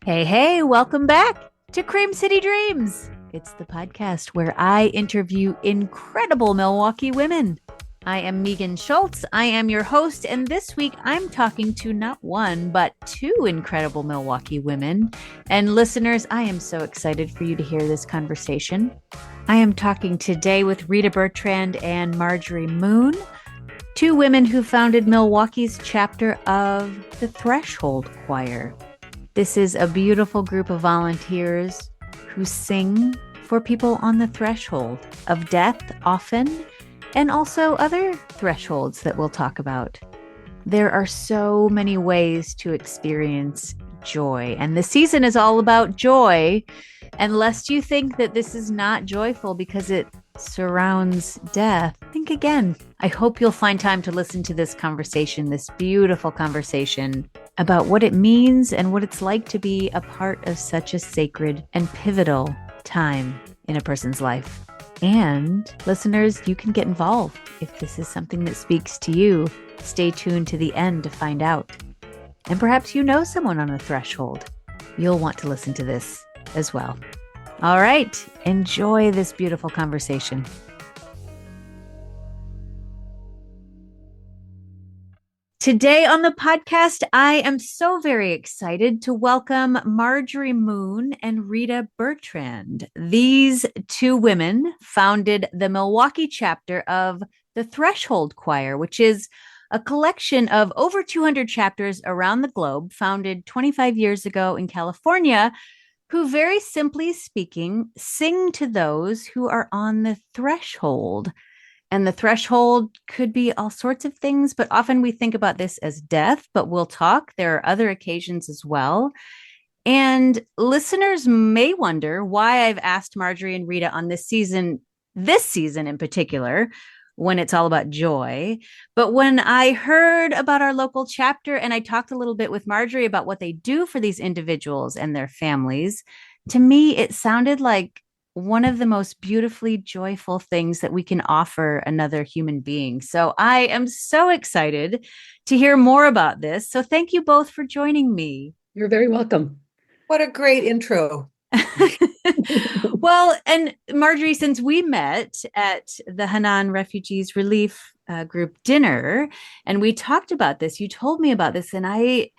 Hey, hey, welcome back to Cream City Dreams. It's the podcast where I interview incredible Milwaukee women. I am Megan Schultz. I am your host, and this week I'm talking to not one, but two incredible Milwaukee women. And listeners, I am so excited for you to hear this conversation. I am talking today with Rita Bertrand and Marjorie Moon, two women who founded Milwaukee's chapter of the Threshold Choir. This is a beautiful group of volunteers who sing for people on the threshold of death often, and also other thresholds that we'll talk about. There are so many ways to experience joy, and the season is all about joy. And lest you think that this is not joyful because it surrounds death, think again. I hope you'll find time to listen to this conversation, this beautiful conversation about what it means and what it's like to be a part of such a sacred and pivotal time in a person's life. And listeners, you can get involved if this is something that speaks to you. Stay tuned to the end to find out. And perhaps you know someone on a threshold. You'll want to listen to this as well. All right, enjoy this beautiful conversation. Today on the podcast, I am so very excited to welcome Marjorie Moon and Rita Bertrand. These two women founded the Milwaukee chapter of the Threshold Choir, which is a collection of over 200 chapters around the globe, founded 25 years ago in California, who, very simply speaking, sing to those who are on the threshold. And the threshold could be all sorts of things, but often we think about this as death, but we'll talk. There are other occasions as well. And listeners may wonder why I've asked Marjorie and Rita on this season in particular, when it's all about joy. But when I heard about our local chapter and I talked a little bit with Marjorie about what they do for these individuals and their families, to me, it sounded like one of the most beautifully joyful things that we can offer another human being. So I am so excited to hear more about this. So thank you both for joining me. You're very welcome. What a great intro. Well, and Marjorie, since we met at the Hanan Refugees Relief Group dinner and we talked about this, you told me about this, and I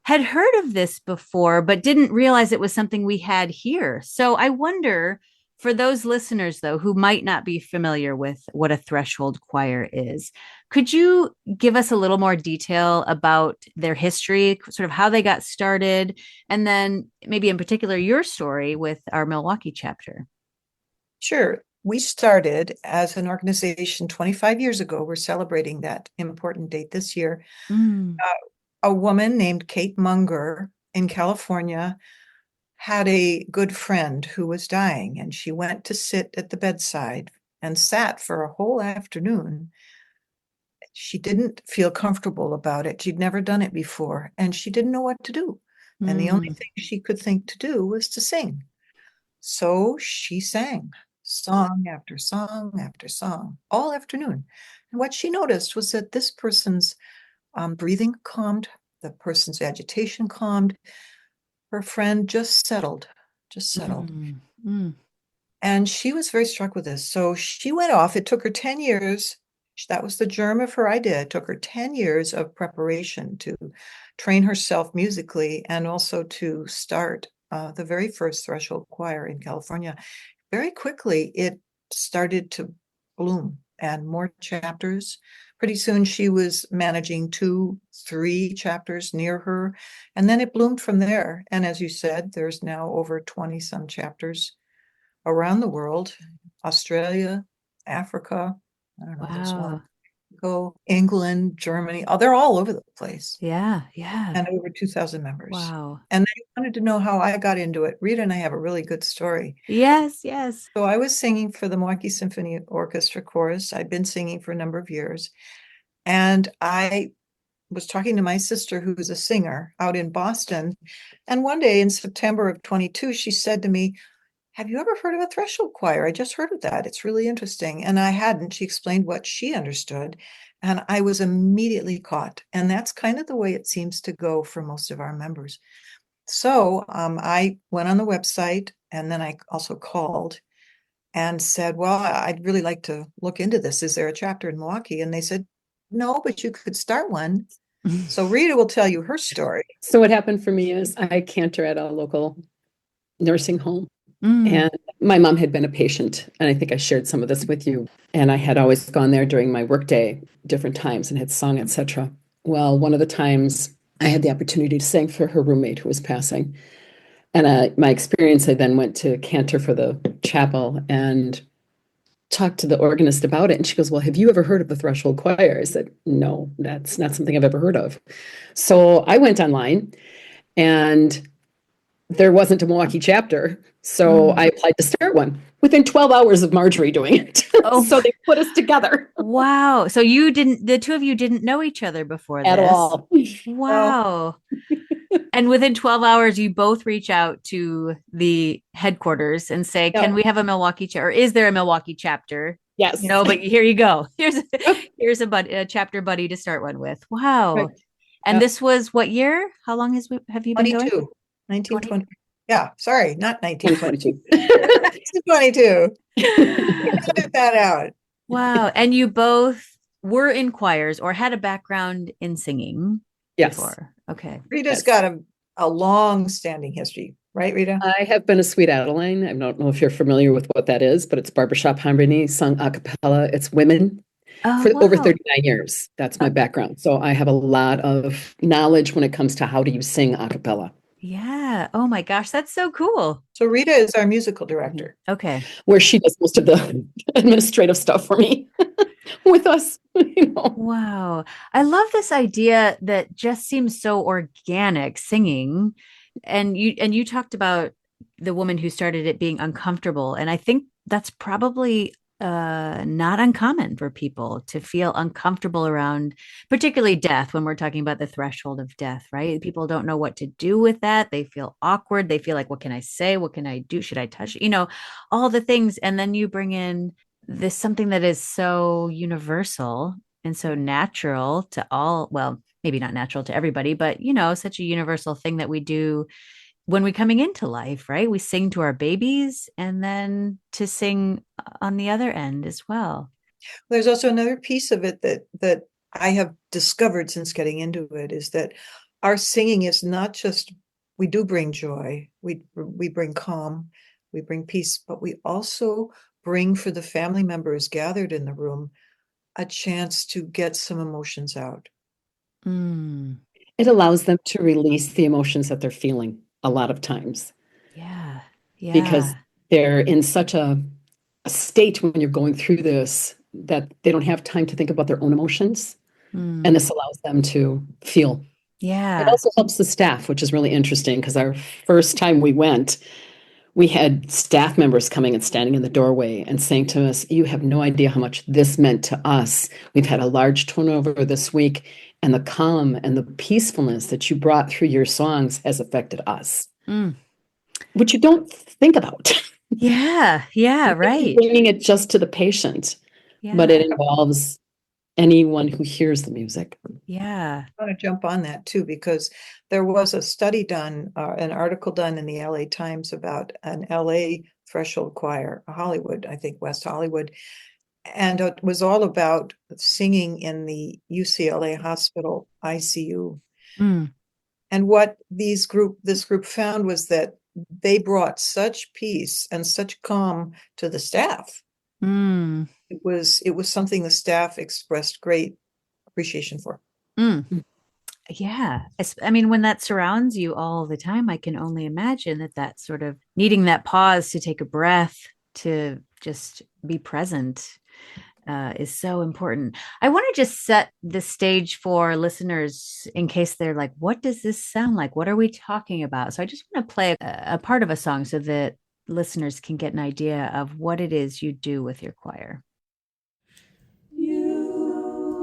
had heard of this before, but didn't realize it was something we had here. So I wonder, for those listeners, though, who might not be familiar with what a threshold choir is, could you give us a little more detail about their history, sort of how they got started, and then maybe in particular your story with our Milwaukee chapter? Sure. We started as an organization 25 years ago. We're celebrating that important date this year. A woman named Kate Munger in California had a good friend who was dying, and she went to sit at the bedside and sat for a whole afternoon. She didn't feel comfortable about it. She'd never done it before, and she didn't know what to do. And the only thing she could think to do was to sing. So she sang song after song after song all afternoon. And what she noticed was that this person's breathing calmed, the person's agitation calmed. Her friend just settled. And she was very struck with this. So she went off. It took her 10 years. That was the germ of her idea. It took her 10 years of preparation to train herself musically and also to start the very first Threshold Choir in California. Very quickly, it started to bloom and more chapters. Pretty soon she was managing 2, 3 chapters near her. And then it bloomed from there. And as you said, there's now over 20 some chapters around the world, Australia, Africa, I don't know, there's one, England, Germany. Oh, they're all over the place. Yeah. And over 2,000 members. Wow. And they wanted to know how I got into it. Rita and I have a really good story. Yes. So I was singing for the Milwaukee Symphony Orchestra chorus. I'd been singing for a number of years. And I was talking to my sister, who's a singer out in Boston. And one day in September of 22, she said to me, "Have you ever heard of a threshold choir? I just heard of that. It's really interesting." And I hadn't. She explained what she understood. And I was immediately caught. And that's kind of the way it seems to go for most of our members. So I went on the website, and then I also called and said, well, I'd really like to look into this. Is there a chapter in Milwaukee? And they said, no, but you could start one. So Rita will tell you her story. So what happened for me is I cantor at a local nursing home. And my mom had been a patient, and I think I shared some of this with you. And I had always gone there during my workday, different times, and had sung, etc. Well, one of the times I had the opportunity to sing for her roommate who was passing. And my experience, I then went to cantor for the chapel and talked to the organist about it. And she goes, well, have you ever heard of the Threshold Choir? I said, no, that's not something I've ever heard of. So I went online, and there wasn't a Milwaukee chapter. So I applied to start one within 12 hours of Marjorie doing it. Oh. So they put us together. Wow. So the two of you didn't know each other before At this? all. Wow. And within 12 hours, you both reach out to the headquarters and say, can we have a Milwaukee chapter? Or is there a Milwaukee chapter? Yes. No, but here you go. Here's a chapter buddy to start one with. Wow. Right. And this was what year? How long have you been going? 1920. Yeah, sorry, not 1922. 1922. Edit that out. Wow. And you both were in choirs or had a background in singing before. Okay. Rita's got a long-standing history, right, Rita? I have been a Sweet Adeline. I don't know if you're familiar with what that is, but it's barbershop harmony, sung a cappella. It's women for over 39 years. That's my background. So I have a lot of knowledge when it comes to how do you sing a cappella. Yeah. Oh my gosh, that's so cool. So Rita is our musical director. Okay. Where she does most of the administrative stuff for me with us. Wow. I love this idea that just seems so organic, singing. And you talked about the woman who started it being uncomfortable. And I think that's probably not uncommon for people to feel uncomfortable around, particularly death, when we're talking about the threshold of death, right? People don't know what to do with that. They feel awkward. They feel like, what can I say? What can I do? Should I touch? All the things. And then you bring in this something that is so universal and so natural to all, well, maybe not natural to everybody, but such a universal thing that we do when we're coming into life, right? We sing to our babies, and then to sing on the other end as well. There's also another piece of it that I have discovered since getting into it, is that our singing is not just, we do bring joy, we bring calm, we bring peace, but we also bring, for the family members gathered in the room, a chance to get some emotions out. It allows them to release the emotions that they're feeling a lot of times. Yeah. Because they're in such a state when you're going through this that they don't have time to think about their own emotions. And this allows them to feel. Yeah. It also helps the staff, which is really interesting, because our first time we went, we had staff members coming and standing in the doorway and saying to us, you have no idea how much this meant to us. We've had a large turnover this week, and the calm and the peacefulness that you brought through your songs has affected us. Which you don't think about. Yeah, right. Bringing it just to the patient, but it involves anyone who hears the music. Yeah. I want to jump on that too, because there was a study done, an article done in the LA Times about an LA threshold choir, Hollywood, I think West Hollywood. And it was all about singing in the UCLA hospital ICU. And what this group found was that they brought such peace and such calm to the staff. It was something the staff expressed great appreciation for. Yeah. I mean, when that surrounds you all the time, I can only imagine that sort of needing that pause to take a breath, to just be present, is so important. I want to just set the stage for listeners in case they're like, what does this sound like? What are we talking about? So I just want to play a part of a song so that listeners can get an idea of what it is you do with your choir. You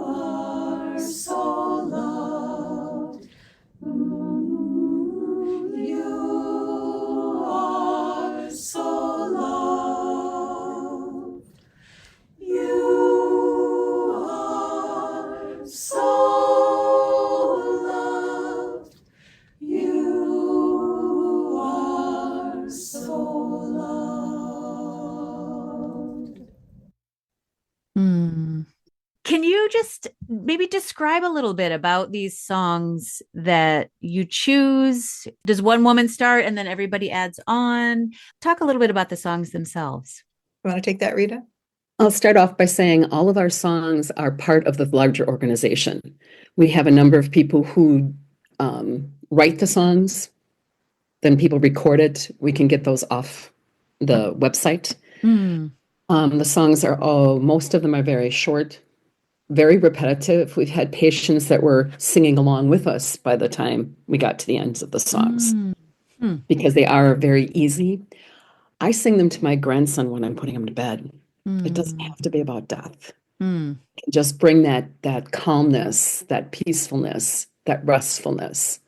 are so loved. You are so loved. You are so loved. You describe a little bit about these songs that you choose? Does one woman start and then everybody adds on? Talk a little bit about the songs themselves. You want to take that, Rita? I'll start off by saying all of our songs are part of the larger organization. We have a number of people who write the songs, then people record it. We can get those off the website. The songs are most of them are very short, very repetitive. We've had patients that were singing along with us by the time we got to the ends of the songs because they are very easy. I sing them to my grandson when I'm putting him to bed. It doesn't have to be about death. Just bring that calmness, that peacefulness, that restfulness.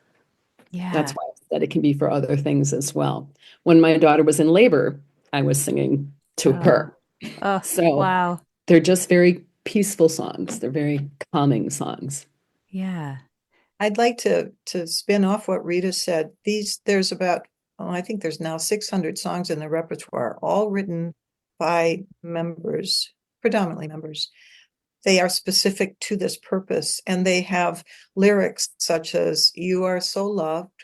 Yeah. That's why I said it can be for other things as well. When my daughter was in labor, I was singing to her. So wow. They're just very peaceful songs. They're very calming songs. Yeah. I'd like to spin off what Rita said. There's about, I think there's now 600 songs in the repertoire, all written by members, predominantly members. They are specific to this purpose, and they have lyrics such as "You are so loved,"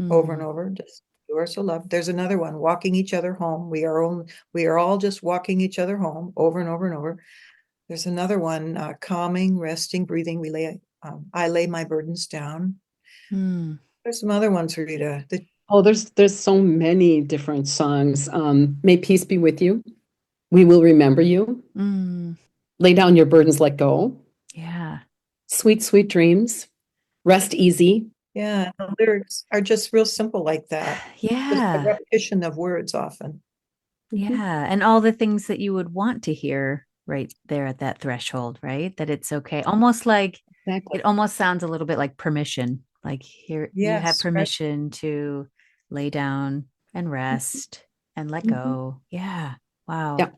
over and over. Just "You are so loved." There's another one, "Walking each other home." We are all just walking each other home, over and over and over. There's another one, "Calming, resting, breathing." I lay my burdens down. There's some other ones, Rita. There's so many different songs. "May peace be with you." "We will remember you." "Lay down your burdens, let go." Yeah. "Sweet, sweet dreams." "Rest easy." Yeah, the lyrics are just real simple like that. Yeah. Just a repetition of words often. Yeah. And all the things that you would want to hear right there at that threshold, right? That it's okay. Almost like Exactly. it almost sounds a little bit like permission. Like here you have Yes, right. permission to lay down and rest and let go. Yeah. Wow. Yeah.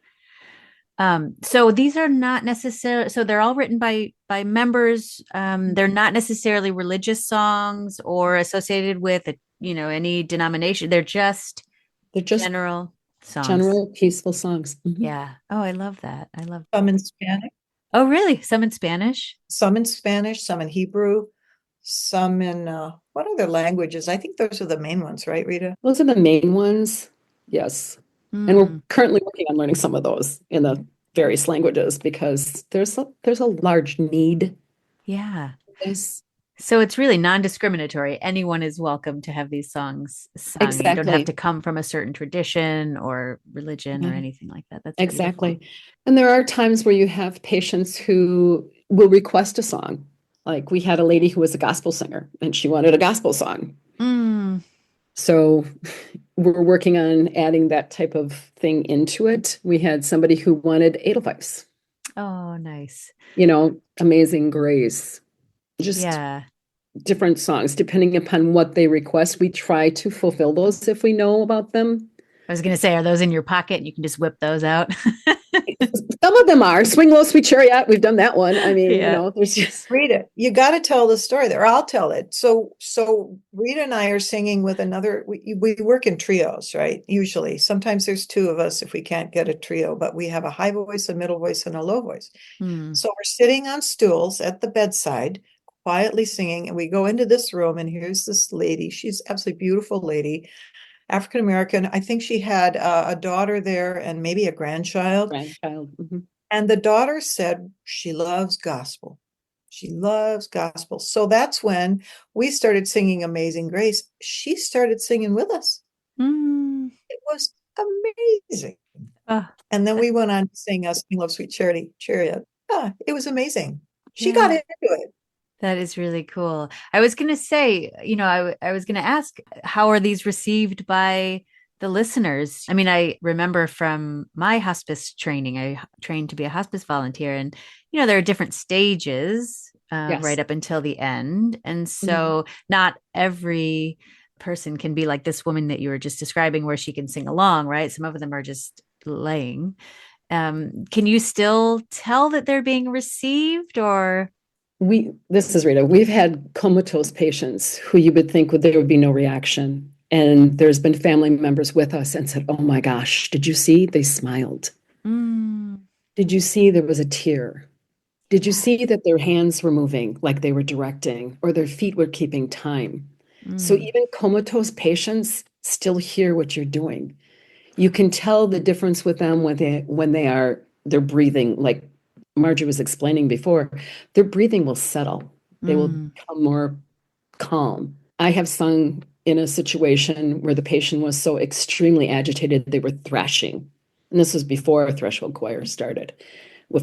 So these are not necessarily, so they're all written by members. They're not necessarily religious songs or associated with any denomination. They're just general songs. General peaceful songs. Yeah. Oh, I love that. I love that. Some in Spanish. Oh, really? Some in Spanish? Some in Spanish, some in Hebrew, some in what other languages? I think those are the main ones, right, Rita? Those are the main ones. Yes. And we're currently working on learning some of those in the various languages because there's a large need. Yeah. Yes. So it's really non-discriminatory. Anyone is welcome to have these songs sung. Exactly. You don't have to come from a certain tradition or religion or anything like that. That's exactly. beautiful. And there are times where you have patients who will request a song. Like we had a lady who was a gospel singer and she wanted a gospel song. So we're working on adding that type of thing into it. We had somebody who wanted Edelweiss. Oh, nice. Amazing Grace. Just different songs, depending upon what they request. We try to fulfill those if we know about them. I was going to say, are those in your pocket? You can just whip those out. Some of them are. "Swing Low, Sweet Chariot." We've done that one. I mean, there's just. Rita, you got to tell the story there. I'll tell it. So Rita and I are singing with another, we work in trios, right? Usually. Sometimes there's two of us if we can't get a trio, but we have a high voice, a middle voice, and a low voice. So we're sitting on stools at the bedside, quietly singing, and we go into this room, and here's this lady. She's absolutely beautiful lady. African American. I think she had a daughter there and maybe a grandchild. And the daughter said she loves gospel. She loves gospel. So that's when we started singing Amazing Grace. She started singing with us. It was amazing. And then we went on to sing "Sing Love Sweet Chariot." It was amazing. She got into it. That is really cool. I was going to say, I was going to ask, how are these received by the listeners? I mean, I remember from my hospice training, I trained to be a hospice volunteer, and, there are different stages right up until the end. And so not every person can be like this woman that you were just describing where she can sing along, right? Some of them are just laying. Can you still tell that they're being received or... This is Rita. We've had comatose patients who you would think there would be no reaction. And there's been family members with us and said, "Oh my gosh, did you see? They smiled. Did you see there was a tear?" Did you see that their hands were moving like they were directing, or their feet were keeping time? So Mm. even comatose patients still hear what you're doing. You can tell the difference with them they're breathing, like Marjorie was explaining before, their breathing will settle. They will Mm. become more calm. I have sung in a situation where the patient was so extremely agitated they were thrashing. And this was before Threshold Choir started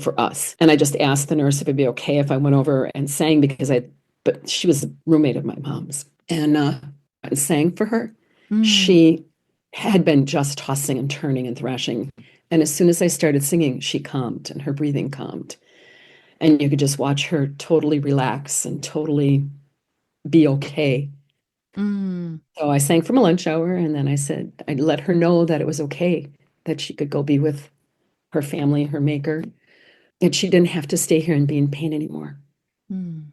for us. And I just asked the nurse if it'd be okay if I went over and sang but she was a roommate of my mom's and sang for her. Mm. She had been just tossing and turning and thrashing. And as soon as I started singing, she calmed and her breathing calmed. And you could just watch her totally relax and totally be okay. Mm. So I sang from a lunch hour, and then I'd let her know that it was okay, that she could go be with her family, her maker, that she didn't have to stay here and be in pain anymore. Mm.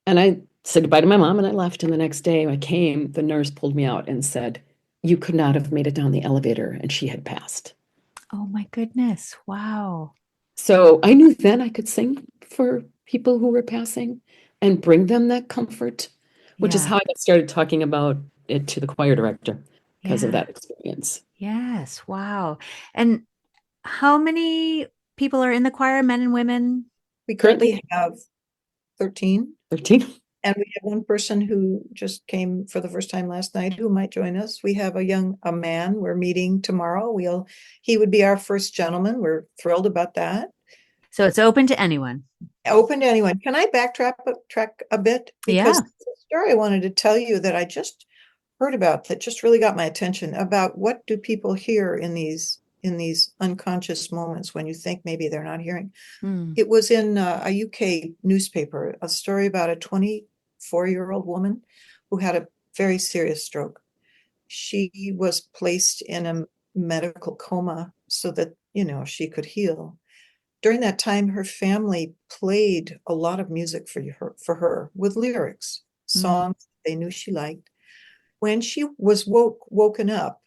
And I said goodbye to my mom and I left. And the next day I came, the nurse pulled me out and said, "You could not have made it down the elevator," and she had passed. Oh my goodness. Wow. So I knew then I could sing for people who were passing and bring them that comfort, which is Yeah. how I got started talking about it to the choir director because of Yeah. that experience. Yes. Wow. And how many people are in the choir, men and women? We Currently currently have 13, 13. and we have one person who just came for the first time last night who might join us. We have a man we're meeting tomorrow. He would be our first gentleman. We're thrilled about that. So it's open to anyone. Open to anyone. Can I track a bit? Because Yeah. the story I wanted to tell you that I just heard about that just really got my attention about what do people hear in these unconscious moments when you think maybe they're not hearing. Mm. It was in a UK newspaper, a story about a 24-year-old woman who had a very serious stroke. She was placed in a medical coma so that, she could heal. During that time, her family played a lot of music for her with lyrics, Mm. songs they knew she liked. When she was woken up,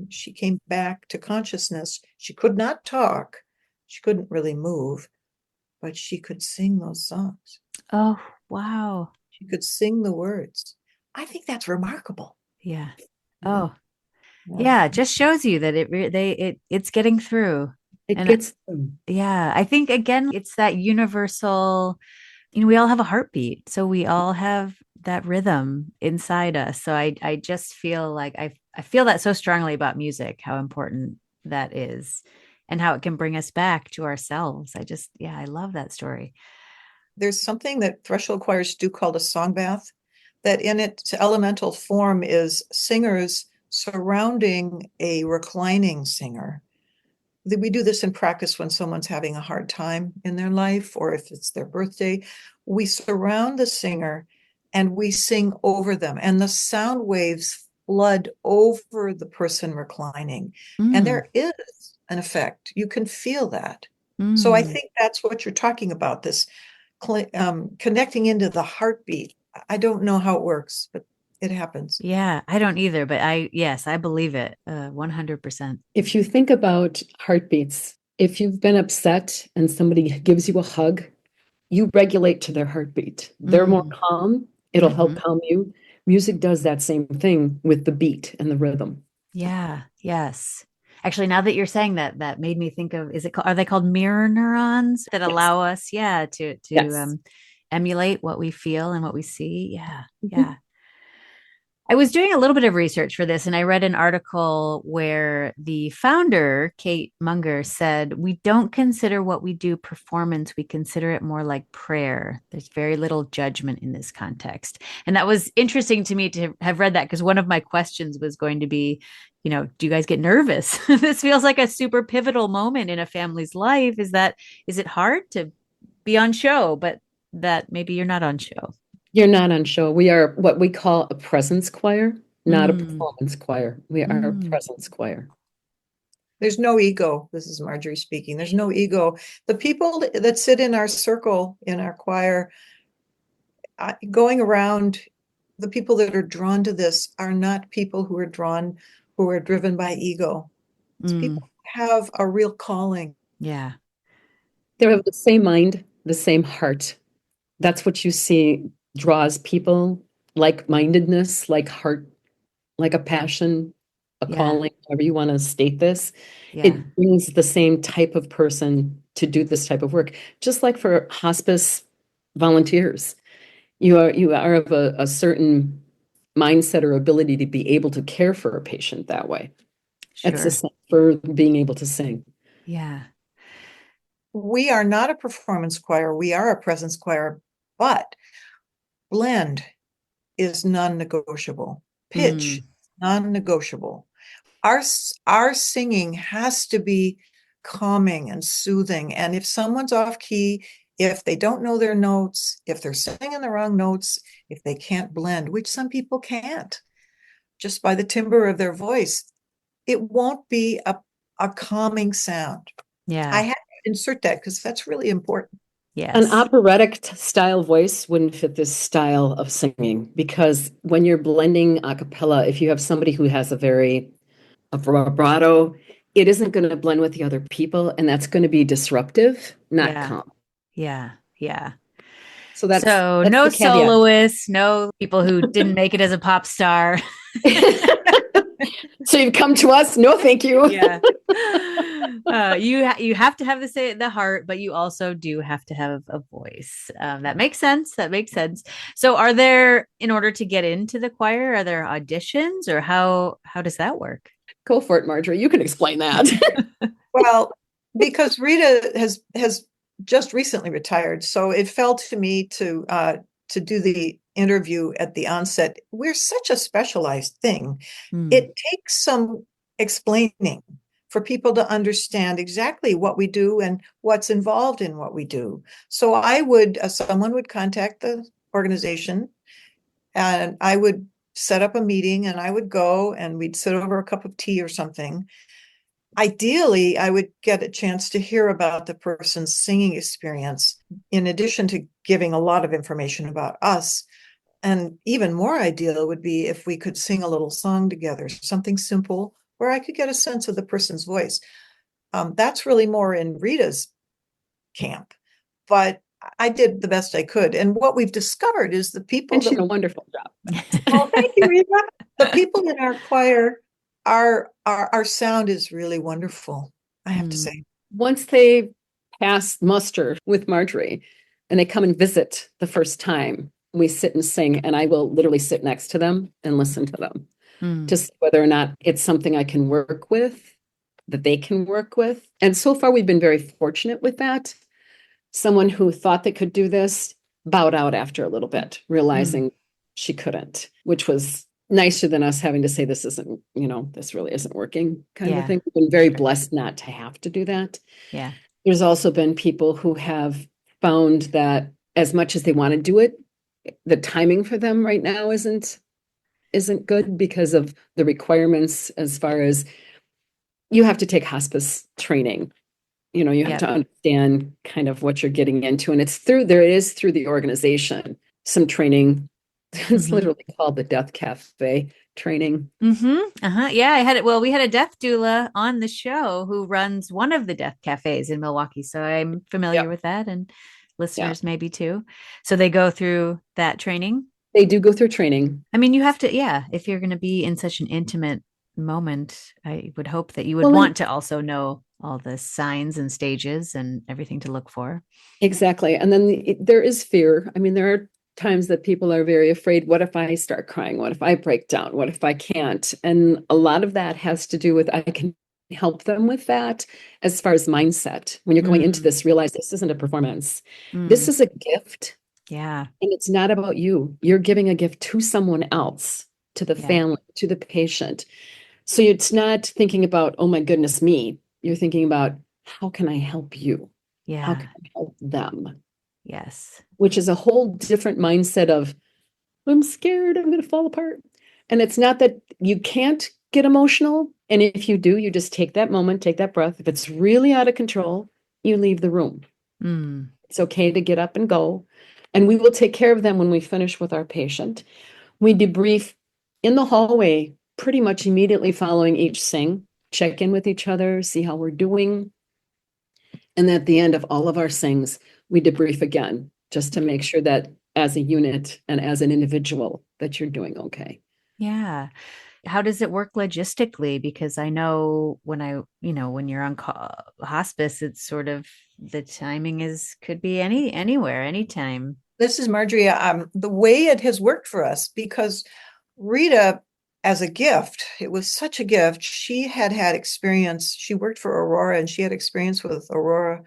she came back to consciousness. She could not talk. She couldn't really move, but she could sing those songs. Oh, wow. She could sing the words. I think that's remarkable. Yeah. Yeah. Oh, yeah. It just shows you that it's getting through. It And gets them. yeah, I think again, it's that universal, we all have a heartbeat. So we all have that rhythm inside us. So I just feel like I feel that so strongly about music, how important that is and how it can bring us back to ourselves. Yeah, I love that story. There's something that threshold choirs do called a song bath, that in its elemental form is singers surrounding a reclining singer. We do this in practice when someone's having a hard time in their life, or if it's their birthday. We surround the singer and we sing over them, and the sound waves flood over the person reclining. And Mm. there is an effect. You can feel that. So I Mm. think that's what you're talking about, this connecting into the heartbeat. I don't know how it works, but it happens. Yeah, I don't either, but yes, I believe it 100%. If you think about heartbeats, if you've been upset and somebody gives you a hug, you regulate to their heartbeat. They're more Mm. calm. It'll help Mhm. calm you. Music does that same thing with the beat and the rhythm. Yeah, yes. Actually, now that you're saying that, that made me think of, are they called mirror neurons that Yes. allow us, yeah, to Yes. emulate what we feel and what we see? Yeah, Mhm. yeah. I was doing a little bit of research for this, and I read an article where the founder, Kate Munger, said, "We don't consider what we do performance, we consider it more like prayer. There's very little judgment in this context." And that was interesting to me to have read that because one of my questions was going to be, do you guys get nervous? This feels like a super pivotal moment in a family's life. Is it hard to be on show, but that maybe you're not on show? You're not on show. We are what we call a presence choir, not a Mm, performance choir. We are a mm. presence choir. There's no ego. This is Marjorie speaking. There's no ego. The people that sit in our circle, in our choir, going around, the people that are drawn to this are not people who are driven by ego. It's Mm. people who have a real calling. Yeah. They have the same mind. the same heart. That's what you see draws people, like-mindedness, like heart, like a passion, a Yeah. calling, however you want to state this. Yeah. It brings the same type of person to do this type of work. Just like for hospice volunteers, you are of a certain mindset or ability to be able to care for a patient that way. It's the Sure. same for being able to sing. Yeah. We are not a performance choir. We are a presence choir, but blend is non-negotiable. Pitch, non-negotiable. Our singing has to be calming and soothing. And if someone's off key, if they don't know their notes, if they're singing the wrong notes, if they can't blend, which some people can't, just by the timbre of their voice, it won't be a calming sound. Yeah. I had to insert that because that's really important. Yes. An operatic style voice wouldn't fit this style of singing, because when you're blending a cappella, if you have somebody who has a vibrato, it isn't going to blend with the other people, and that's going to be disruptive, not Yeah. calm. Yeah. Yeah. So that's no the caveat. soloists, no people who didn't make it as a pop star. So you've come to us? No, thank you. Yeah. You have to have the heart, but you also do have to have a voice. That makes sense. That makes sense. So are there, in order to get into the choir, are there auditions, or how does that work? Go for it, Marjorie. You can explain that. Well, because Rita has just recently retired, so it fell to me to do the interview at the onset. We're such a specialized thing. It takes some explaining for people to understand exactly what we do and what's involved in what we do. So someone would contact the organization, and I would set up a meeting, and I would go, and we'd sit over a cup of tea or something. Ideally, I would get a chance to hear about the person's singing experience, in addition to giving a lot of information about us. And even more ideal would be if we could sing a little song together, something simple, where I could get a sense of the person's voice. That's really more in Rita's camp, but I did the best I could. And what we've discovered is the people And she did a wonderful job. Oh, thank you, Rita. The people in our choir, our sound is really wonderful, I have to say. Once they pass muster with Marjorie and they come and visit the first time, we sit and sing, and I will literally sit next to them and listen to them to see whether or not it's something I can work with, that they can work with. And so far, we've been very fortunate with that. Someone who thought they could do this bowed out after a little bit, realizing she couldn't, which was nicer than us having to say, this really isn't working kind of a thing. We've been very blessed not to have to do that. Yeah. There's also been people who have found that as much as they want to do it, the timing for them right now isn't good because of the requirements, as far as you have to take hospice training. You have to understand kind of what you're getting into. And there is through the organization, some training. It's literally called the Death Cafe training. Yeah, we had a death doula on the show who runs one of the death cafes in Milwaukee. So I'm familiar with that, and listeners maybe too. So they go through that training. They do go through training. I mean, you have to, if you're going to be in such an intimate moment, I would hope that you would want to also know all the signs and stages and everything to look for. Exactly. And then there is fear. I mean, there are times that people are very afraid. What if I start crying? What if I break down? What if I can't? And a lot of that has to do with, I can help them with that as far as mindset. When you're going into this, realize this isn't a performance. This is a gift. Yeah. And it's not about you. You're giving a gift to someone else, to the family, to the patient. So it's not thinking about, oh my goodness, me. You're thinking about, how can I help you? Yeah. How can I help them? Yes. Which is a whole different mindset of, I'm scared, I'm going to fall apart. And it's not that you can't get emotional. And if you do, you just take that moment, take that breath. If it's really out of control, you leave the room. It's okay to get up and go. And we will take care of them when we finish with our patient. We debrief in the hallway pretty much immediately following each sing, check in with each other, see how we're doing. And at the end of all of our sings, we debrief again, just to make sure that as a unit and as an individual that you're doing okay. Yeah. How does it work logistically? Because I know when you're on hospice, it's sort of the timing could be anywhere, anytime. This is Marjorie. The way it has worked for us, because Rita, as a gift, it was such a gift. She had experience. She worked for Aurora, and she had experience with Aurora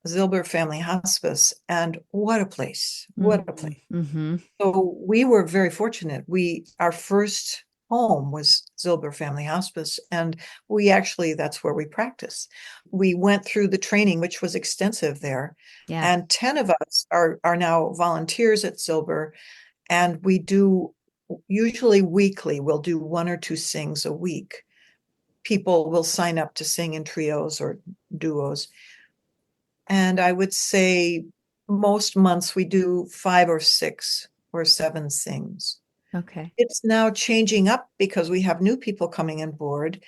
Zilber Family Hospice. And what a place. What a place. Mm-hmm. So we were very fortunate. Our first home was Zilber Family Hospice, and that's where we practice. We went through the training, which was extensive there. Yeah. And 10 of us are now volunteers at Zilber, and we do usually weekly, we'll do 1 or 2 sings a week. People will sign up to sing in trios or duos. And I would say most months we do 5 or 6 or 7 sings. Okay. It's now changing up because we have new people coming on board.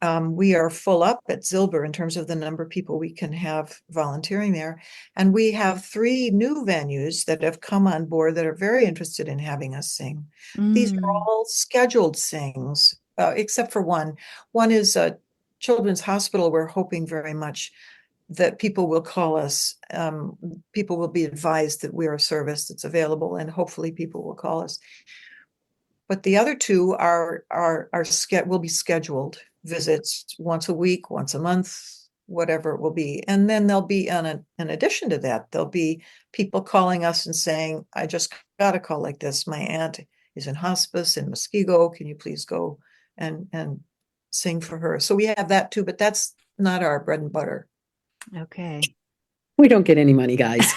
We are full up at Zilber in terms of the number of people we can have volunteering there. And we have 3 new venues that have come on board that are very interested in having us sing. These are all scheduled sings, except for one. One is a children's hospital. We're hoping very much that people will call us. People will be advised that we're a service that's available, and hopefully people will call us. But the other 2 will be scheduled visits once a week, once a month, whatever it will be. And then there'll be, in addition to that, there'll be people calling us and saying, I just got a call like this. My aunt is in hospice in Muskego. Can you please go and sing for her? So we have that too, but that's not our bread and butter. Okay. We don't get any money, guys.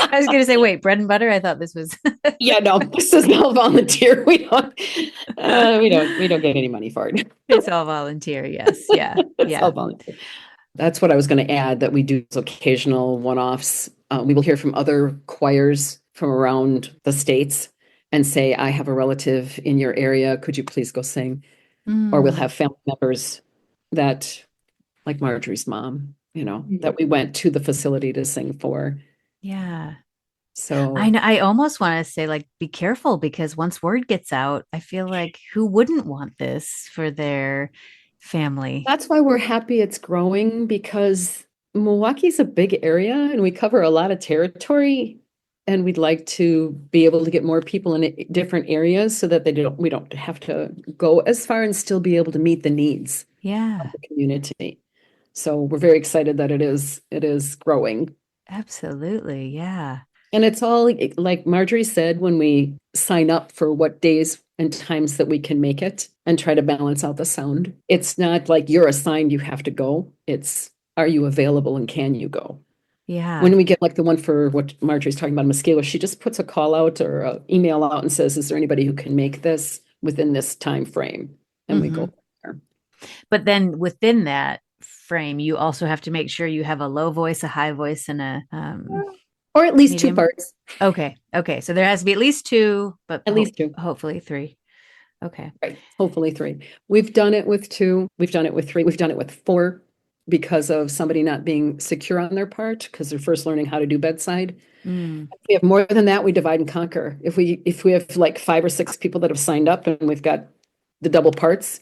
I was going to say, wait, bread and butter? I thought this was. Yeah, no, this is all volunteer. We don't get any money for it. It's all volunteer. Yes. Yeah. It's all volunteer. That's what I was going to add, that we do occasional one-offs. We will hear from other choirs from around the states and say, I have a relative in your area. Could you please go sing? Or we'll have family members that, like Marjorie's mom, that we went to the facility to sing for. Yeah. So I almost want to say, like, be careful, because once word gets out, I feel like who wouldn't want this for their family? That's why we're happy it's growing, because Milwaukee's a big area and we cover a lot of territory, and we'd like to be able to get more people in different areas so that we don't have to go as far and still be able to meet the needs of the community. So we're very excited that it is growing. Absolutely. Yeah. And it's all, like Marjorie said, when we sign up for what days and times that we can make it and try to balance out the sound, it's not like you're assigned, you have to go. It's, are you available and can you go? Yeah. When we get like the one for what Marjorie's talking about, Muskego, she just puts a call out or an email out and says, is there anybody who can make this within this time frame? And we go there. But then within that frame, you also have to make sure you have a low voice, a high voice, and a or at least medium. 2 parts. Okay. So there has to be at least 2, but at least 2. Hopefully 3. Okay. Right. Hopefully 3. We've done it with 2. We've done it with 3. We've done it with 4 because of somebody not being secure on their part, because they're first learning how to do bedside. If we have more than that, we divide and conquer. If we have like 5 or 6 people that have signed up and we've got the double parts,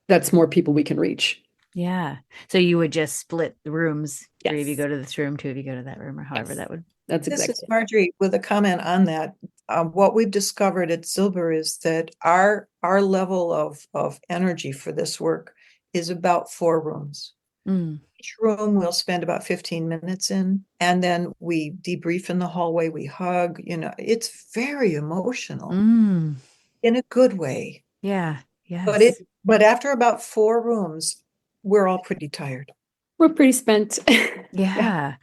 that's more people we can reach. Yeah. So you would just split the rooms. Yes. 3 of you go to this room, 2 of you go to that room, or however that would. That's exactly. This is Marjorie with a comment on that. What we've discovered at Zilber is that our level of energy for this work is about 4 rooms. Each room we'll spend about 15 minutes in, and then we debrief in the hallway, we hug, it's very emotional in a good way. Yeah. Yes. But after about 4 rooms, we're all pretty tired. We're pretty spent. Yeah.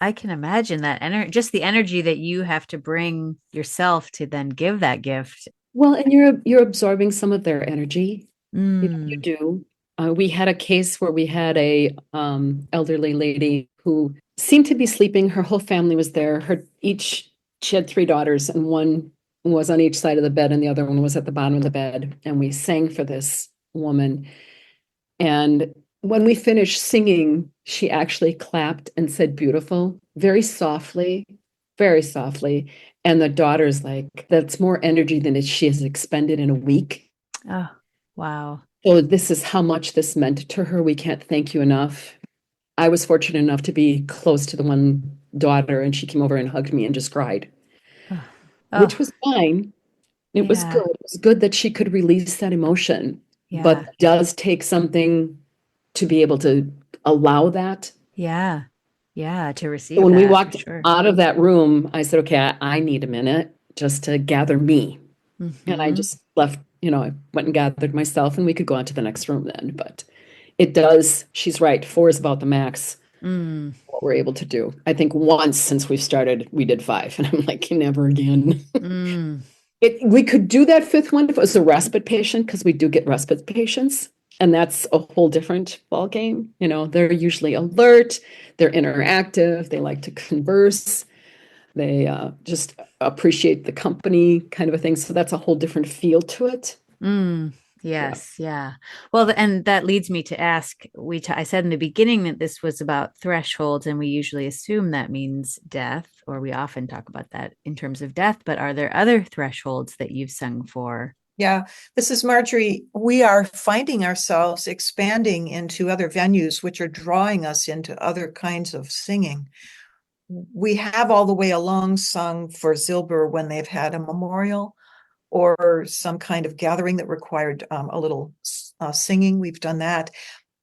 I can imagine that just the energy that you have to bring yourself to then give that gift. Well, and you're absorbing some of their energy. You do. We had a case where we had a elderly lady who seemed to be sleeping. Her whole family was there. She had 3 daughters, and one was on each side of the bed and the other one was at the bottom of the bed. And we sang for this woman. And when we finished singing, she actually clapped and said beautiful, very softly, very softly. And the daughter's like, that's more energy than she has expended in a week. Oh, wow. So this is how much this meant to her. We can't thank you enough. I was fortunate enough to be close to the one daughter, and she came over and hugged me and just cried, Oh, which oh, was fine. It was yeah, good. It was good that she could release that emotion, but yeah, it does take something to be able to allow that. yeah, yeah, to So receive when we that for walked sure. out of that room, I said, okay, I need a minute just to gather me. And I Mm-hmm. just left, I went and gathered myself, and we could go on to the next room then. But it does, she's right, 4 is about the max Mm, what we're able to do. I think once since we've started, we did 5, and I'm like, never again. mm, We could do that 5th one if it was a respite patient, because we do get respite patients, and that's a whole different ball game. They're usually alert, they're interactive, they like to converse, they just appreciate the company, kind of a thing. So that's a whole different feel to it. mm. Yeah. Yes, yeah. Well, and that leads me to ask, I said in the beginning that this was about thresholds, and we usually assume that means death, or we often talk about that in terms of death, but are there other thresholds that you've sung for? Yeah, this is Marjorie. We are finding ourselves expanding into other venues, which are drawing us into other kinds of singing. We have all the way along sung for Zilber when they've had a memorial or some kind of gathering that required a little singing. We've done that.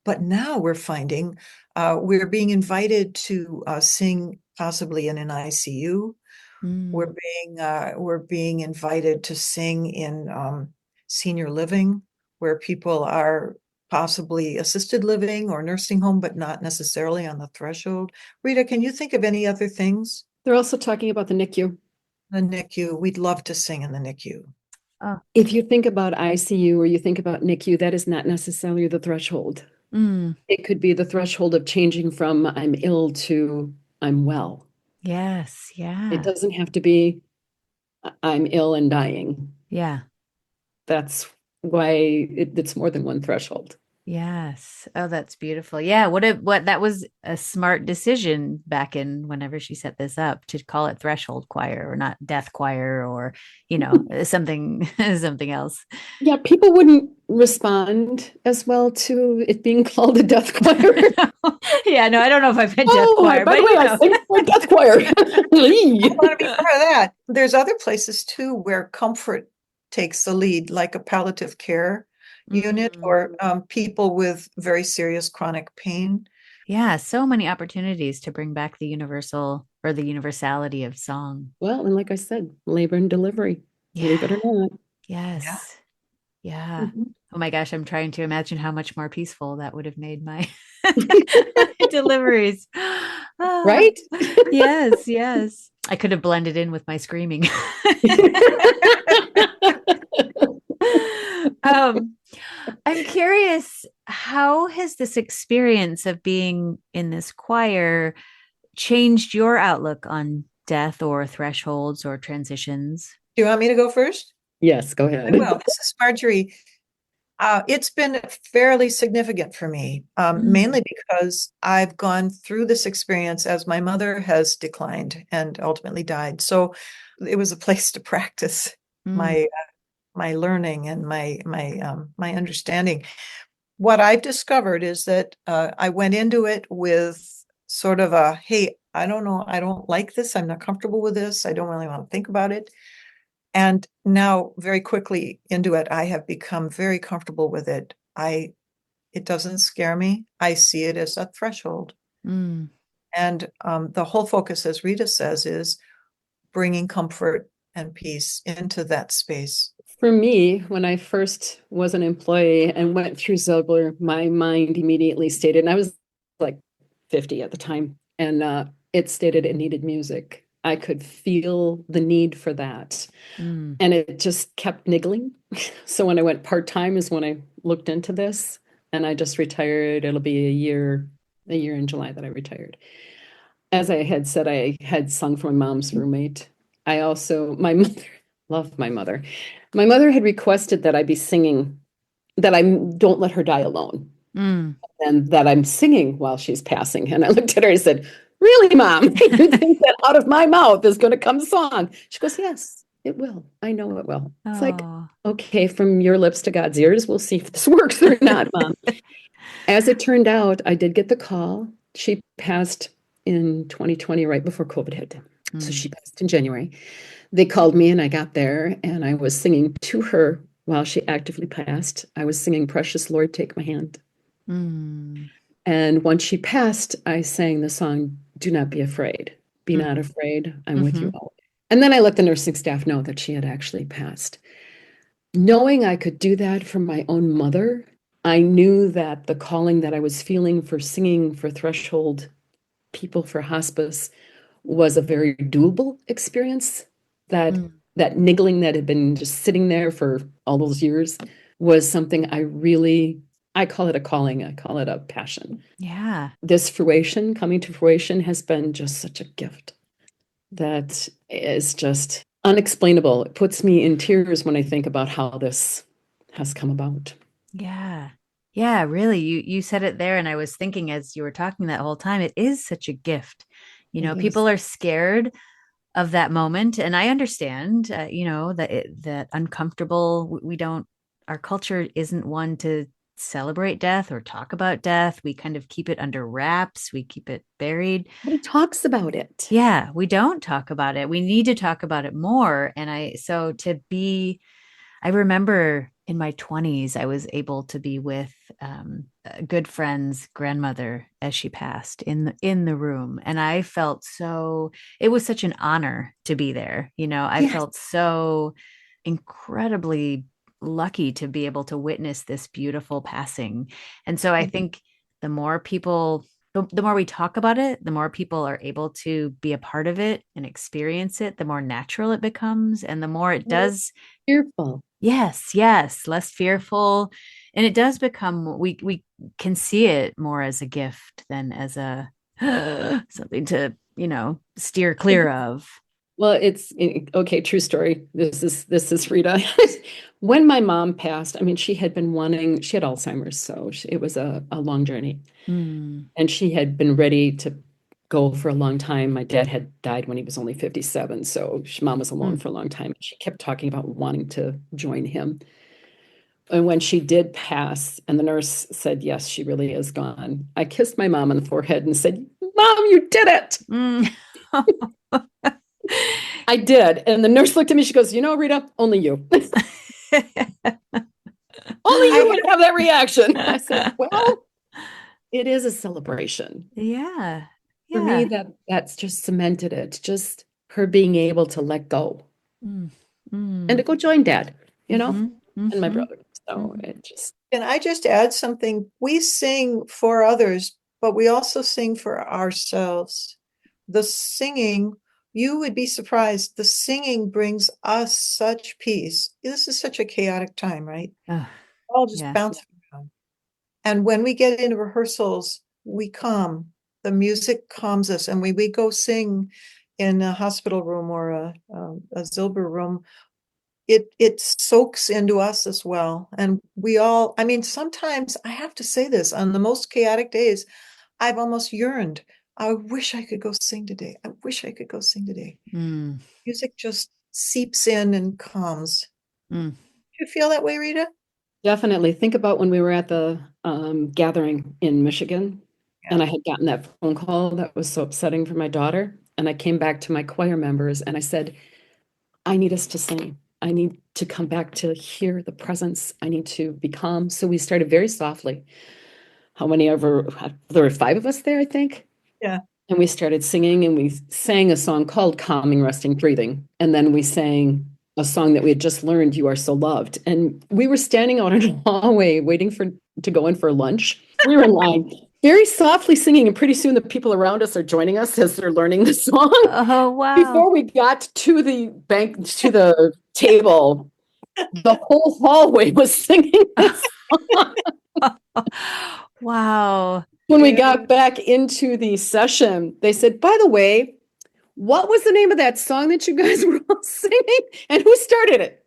But now we're finding we're being invited to sing possibly in an ICU. Mm, We're being invited to sing in senior living, where people are possibly assisted living or nursing home, but not necessarily on the threshold. Rita, can you think of any other things? They're also talking about the NICU. The NICU, we'd love to sing in the NICU. oh, If you think about ICU or you think about NICU, that is not necessarily the threshold. mm, It could be the threshold of changing from I'm ill to I'm well. yes, It yeah, doesn't have to be I'm ill and dying. yeah. That's why it's more than one threshold. Yes. Oh, that's beautiful. Yeah. What that was a smart decision back in whenever she set this up to call it threshold choir or not death choir or, something something else. Yeah, people wouldn't respond as well to it being called a death choir. Yeah, no, I don't know if I've been death Oh, choir, by but the way, I sing for a death choir. I want to be part of that. There's other places too where comfort takes the lead, like a palliative care unit Mm. or people with very serious chronic pain. Yeah, so many opportunities to bring back the universal or the universality of song. Well, and like I said, labor and delivery, believe it Yeah. or not. Yeah. Yes. Yeah. Mhm. Oh my gosh, I'm trying to imagine how much more peaceful that would have made my deliveries. Ah, Right? yes, yes. I could have blended in with my screaming. um, I'm curious, how has this experience of being in this choir changed your outlook on death or thresholds or transitions? Do you want me to go first? Yes, go I ahead. will. This is Marjorie. It's been fairly significant for me, Mm, mainly because I've gone through this experience as my mother has declined and ultimately died. So it was a place to practice mm, my my learning and my understanding. What I've discovered is that I went into it with sort of a, hey, I don't know, I don't like this. I'm not comfortable with this. I don't really want to think about it. And now very quickly into it, I have become very comfortable with it. It doesn't scare me. I see it as a threshold. mm. And the whole focus, as Rita says, is bringing comfort and peace into that space. For me, when I first was an employee and went through Zilber, my mind immediately stated, and I was like 50 at the time, and it stated it needed music. I could feel the need for that. Mm. And it just kept niggling. So when I went part-time is when I looked into this, and I just retired. It'll be a year in July that I retired. As I had said, I had sung for my mom's roommate. My mother, love my mother. My mother had requested that I be singing, that I don't let her die alone. and that I'm singing while she's passing. And I looked at her and said, "Really, Mom? You think that out of my mouth is going to come a song?" She goes, "Yes, it will. I know it will." It's like, Oh. okay, from your lips to God's ears, we'll see if this works or not, Mom. As it turned out, I did get the call. She passed in 2020, right before COVID hit. So she passed in January. They called me and I got there and I was singing to her while she actively passed. I was singing "Precious Lord, Take My Hand." And once she passed, I sang the song, "Do Not Be Afraid. Be not afraid. I'm with you all." And then I let the nursing staff know that she had actually passed. Knowing I could do that from my own mother, I knew that the calling that I was feeling for singing for threshold people for hospice was a very doable experience. That niggling that had been just sitting there for all those years was something I call it a calling. I call it a passion. Yeah. This coming to fruition has been just such a gift that is just unexplainable. It puts me in tears when I think about how this has come about. Yeah. Yeah, really. You said it there. And I was thinking as you were talking that whole time, it is such a gift. It People is. are scared of that moment. And I understand, that uncomfortable, we don't, our culture isn't one to celebrate death or talk about death. We kind of keep it under wraps. We keep it buried. Nobody talks about it. Yeah, we don't talk about it. We need to talk about it more. And I remember in my 20s, I was able to be with a good friend's grandmother as she passed in the room, and I felt it was such an honor to be there. I Yes. felt so incredibly lucky to be able to witness this beautiful passing. And so I think the more people, the more we talk about it, the more people are able to be a part of it and experience it, the more natural it becomes, and the more it does. Fearful. Yes, less fearful. And it does become, we can see it more as a gift than as a something to, steer clear of. Well, it's okay. True story. This is Rita. When my mom passed, I mean, she had Alzheimer's, so it was a long journey. And she had been ready to go for a long time. My dad had died when he was only 57, so mom was alone for a long time. She kept talking about wanting to join him. And when she did pass, and the nurse said, "Yes, she really is gone," I kissed my mom on the forehead and said, "Mom, you did it." I did. And the nurse looked at me. She goes, "Rita, only you." Only you would have that reaction. I said, "Well, it is a celebration." Yeah. For me, that's just cemented it. Just her being able to let go and to go join Dad, and my brother. So it just. Can I just add something? We sing for others, but we also sing for ourselves. The singing, you would be surprised, the singing brings us such peace. This is such a chaotic time, right? All just bouncing around. And when we get into rehearsals, we calm. The music calms us. And when we go sing in a hospital room or a Zilber room, it soaks into us as well. And sometimes I have to say this, on the most chaotic days, I've almost yearned. I wish I could go sing today. I wish I could go sing today. Music just seeps in and calms. Do you feel that way, Rita? Definitely. Think about when we were at the gathering in Michigan, and I had gotten that phone call that was so upsetting for my daughter. And I came back to my choir members and I said, "I need us to sing. I need to come back to hear the presence. I need to be calm." So we started very softly. There were 5 of us there, I think. Yeah. And we started singing, and we sang a song called "Calming, Resting, Breathing." And then we sang a song that we had just learned, "You Are So Loved." And we were standing out in the hallway waiting to go in for lunch. We were in line, very softly singing, and pretty soon the people around us are joining us as they're learning the song. Oh, wow. Before we got to the table, the whole hallway was singing this song. Wow. When we got back into the session, they said, "By the way, what was the name of that song that you guys were all singing? And who started it?"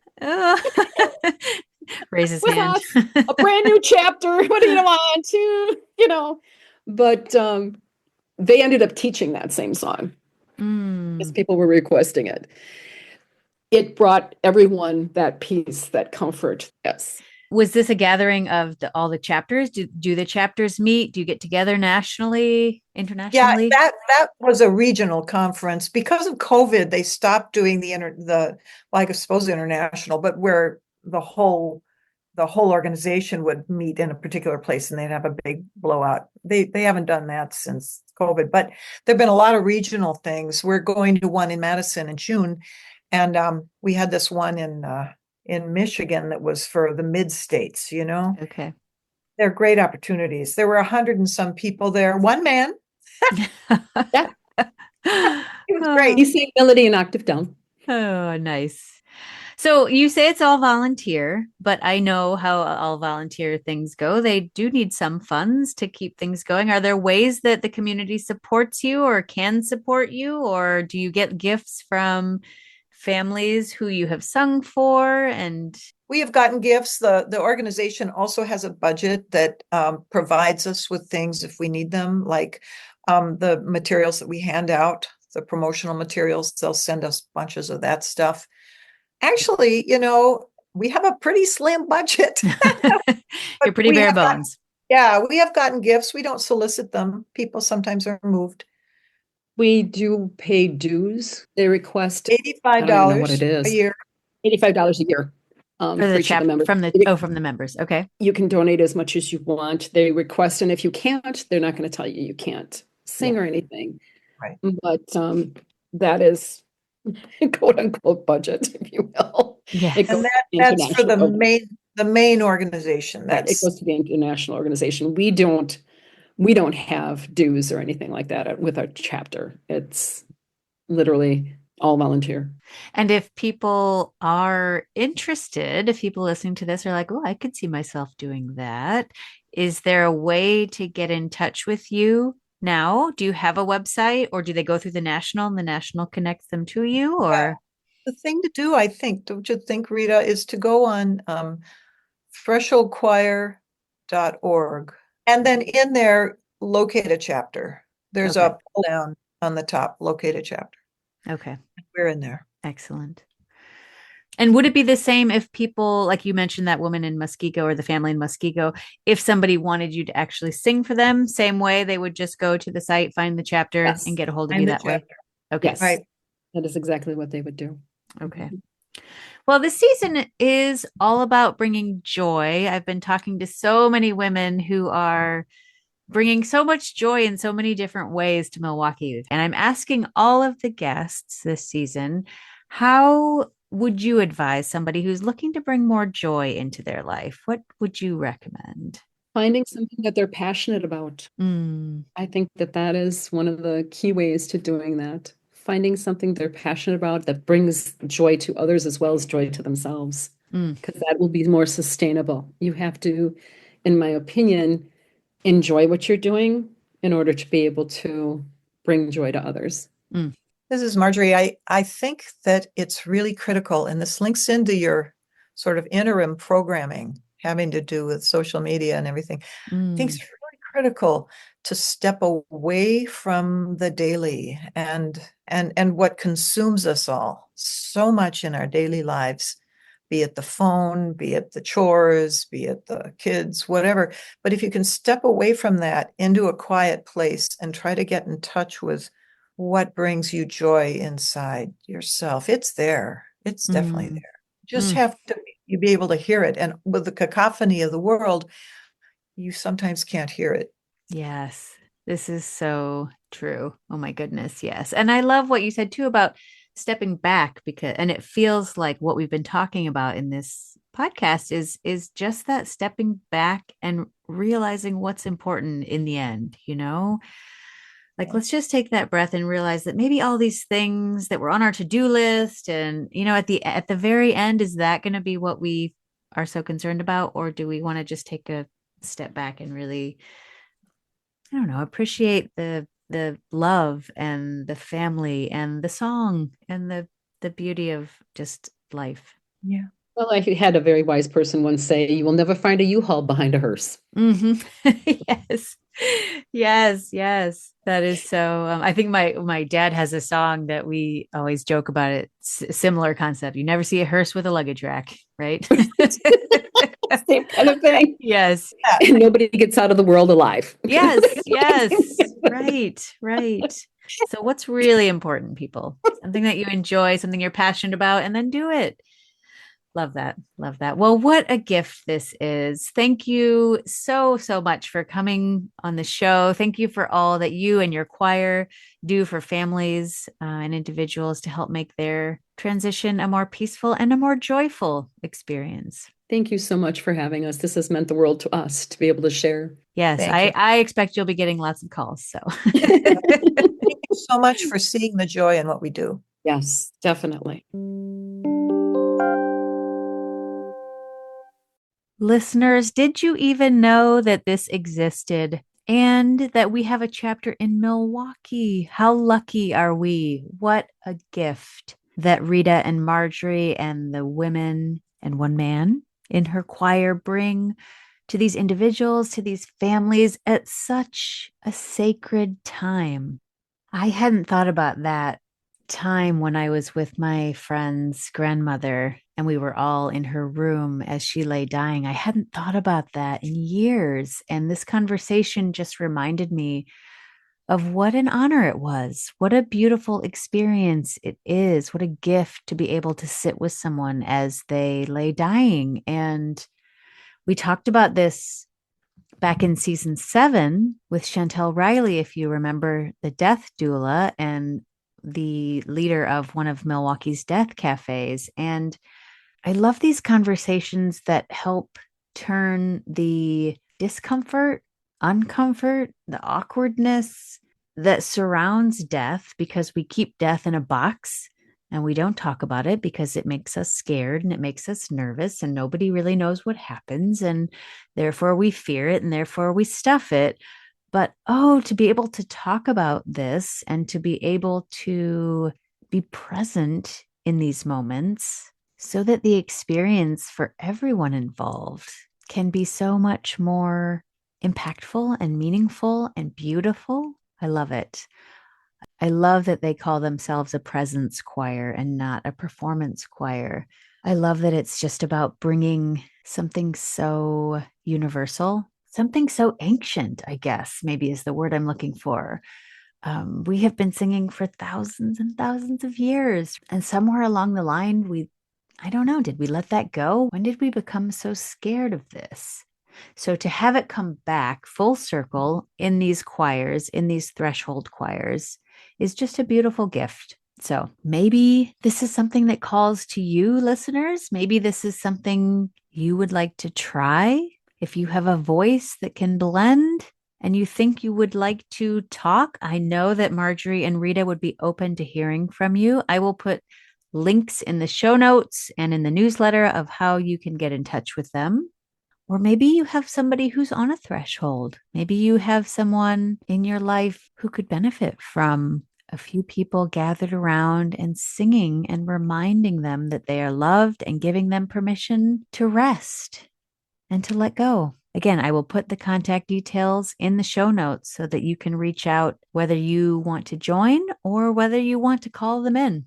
Raise his with hand. us, a brand new chapter. What do you want to, But they ended up teaching that same song as people were requesting it. It brought everyone that peace, that comfort. Yes. Was this a gathering of all the chapters? Do the chapters meet? Do you get together nationally, Yeah, internationally? that was a regional conference. Because of COVID, they stopped doing well, I suppose international, but where the whole organization would meet in a particular place and they'd have a big blowout. They haven't done that since COVID, but there've been a lot of regional things. We're going to one in Madison in June, and we had this one in Michigan that was for the mid states. Okay. They're great opportunities. There were 100 and some people there. One man. Yeah. It was great. You sang melody an octave down. Oh, nice. So you say it's all volunteer, but I know how all volunteer things go. They do need some funds to keep things going. Are there ways that the community supports you or can support you, or do you get gifts from families who you have sung for? And We have gotten gifts. The organization also has a budget that provides us with things if we need them, like the materials that we hand out, the promotional materials. They'll send us bunches of that stuff. Actually, we have a pretty slim budget. you're pretty bare bones. We have gotten gifts. We don't solicit them. People sometimes are moved. We do pay dues. They request $85 I don't even know what it is. a year. $85 a year. For each of the members. from the members. Okay. You can donate as much as you want. They request, and if you can't, they're not going to tell you can't sing or anything. Right. But that is quote unquote budget, if you will. Yeah. And that's for the main organization. Right. It goes to the international organization. We don't have dues or anything like that with our chapter. It's literally all volunteer. And if people are interested, if people listening to this are like, oh, I could see myself doing that, is there a way to get in touch with you now? Do you have a website, or do they go through the national and the national connects them to you? Or the thing to do, I think, don't you think, Rita, is to go on thresholdchoir.org and then in there locate a chapter. There's a pull down on the top, locate a chapter. Okay. We're in there. Excellent. And would it be the same if people, like you mentioned, that woman in Muskego or the family in Muskego, if somebody wanted you to actually sing for them, same way they would just go to the site, find the chapter, and get a hold of you that way? Okay. Yes. Right. That is exactly what they would do. Okay. Well, this season is all about bringing joy. I've been talking to so many women who are bringing so much joy in so many different ways to Milwaukee. And I'm asking all of the guests this season, how would you advise somebody who's looking to bring more joy into their life? What would you recommend? Finding something that they're passionate about. I think that is one of the key ways to doing that. Finding something they're passionate about that brings joy to others as well as joy to themselves, because that will be more sustainable. You have to, in my opinion, enjoy what you're doing in order to be able to bring joy to others. This is Marjorie. I think that it's really critical, and this links into your sort of interim programming having to do with social media and everything. I think it's really critical to step away from the daily and what consumes us all so much in our daily lives, be it the phone, be it the chores, be it the kids, whatever. But if you can step away from that into a quiet place and try to get in touch with what brings you joy inside yourself, it's there. It's definitely there. You just have to be able to hear it. And with the cacophony of the world, you sometimes can't hear it. Yes, this is so true. Oh my goodness, yes. And I love what you said too about stepping back, and it feels like what we've been talking about in this podcast is just that stepping back and realizing what's important in the end, Like, let's just take that breath and realize that maybe all these things that were on our to-do list and, at the very end, is that going to be what we are so concerned about? Or do we want to just take a step back and really, I don't know, appreciate the love and the family and the song and the beauty of just life? Yeah. Well, I had a very wise person once say, you will never find a U-Haul behind a hearse. Yes. Yes. That is so. I think my dad has a song that we always joke about it. Similar concept. You never see a hearse with a luggage rack, right? Same kind of thing. Yes. And nobody gets out of the world alive. Yes. Right. So what's really important, people? Something that you enjoy, something you're passionate about, and then do it. Love that. Well, what a gift this is. Thank you so much for coming on the show. Thank you for all that you and your choir do for families and individuals to help make their transition a more peaceful and a more joyful experience. Thank you so much for having us. This has meant the world to us to be able to share. Yes, I expect you'll be getting lots of calls. So Thank you so much for seeing the joy in what we do. Yes, definitely. Listeners, did you even know that this existed and that we have a chapter in Milwaukee? How lucky are we? What a gift that Rita and Marjorie and the women and one man in her choir bring to these individuals, to these families at such a sacred time. I hadn't thought about that time when I was with my friend's grandmother and we were all in her room as she lay dying. I hadn't thought about that in years. And this conversation just reminded me of what an honor it was. What a beautiful experience it is. What a gift to be able to sit with someone as they lay dying. And we talked about this back in season 7 with Chantel Riley, if you remember, the death doula and the leader of one of Milwaukee's death cafes. And I love these conversations that help turn the discomfort, uncomfort, the awkwardness that surrounds death, because we keep death in a box and we don't talk about it because it makes us scared and it makes us nervous and nobody really knows what happens. And therefore we fear it and therefore we stuff it. But, to be able to talk about this and to be able to be present in these moments so that the experience for everyone involved can be so much more impactful and meaningful and beautiful. I love it. I love that they call themselves a presence choir and not a performance choir. I love that it's just about bringing something so universal, something so ancient, I guess, maybe is the word I'm looking for. We have been singing for thousands and thousands of years. And somewhere along the line, I don't know, did we let that go? When did we become so scared of this? So to have it come back full circle in these choirs, in these threshold choirs, is just a beautiful gift. So maybe this is something that calls to you, listeners. Maybe this is something you would like to try. If you have a voice that can blend and you think you would like to talk, I know that Marjorie and Rita would be open to hearing from you. I will put links in the show notes and in the newsletter of how you can get in touch with them. Or maybe you have somebody who's on a threshold. Maybe you have someone in your life who could benefit from a few people gathered around and singing and reminding them that they are loved and giving them permission to rest and to let go. Again, I will put the contact details in the show notes so that you can reach out whether you want to join or whether you want to call them in.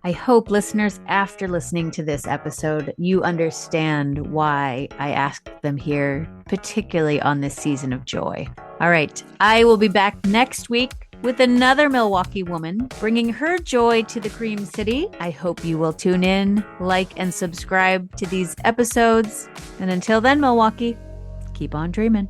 I hope, listeners, after listening to this episode, you understand why I asked them here, particularly on this season of joy. All right, I will be back next week with another Milwaukee woman bringing her joy to the Cream City. I hope you will tune in, like, and subscribe to these episodes. And until then, Milwaukee, keep on dreaming.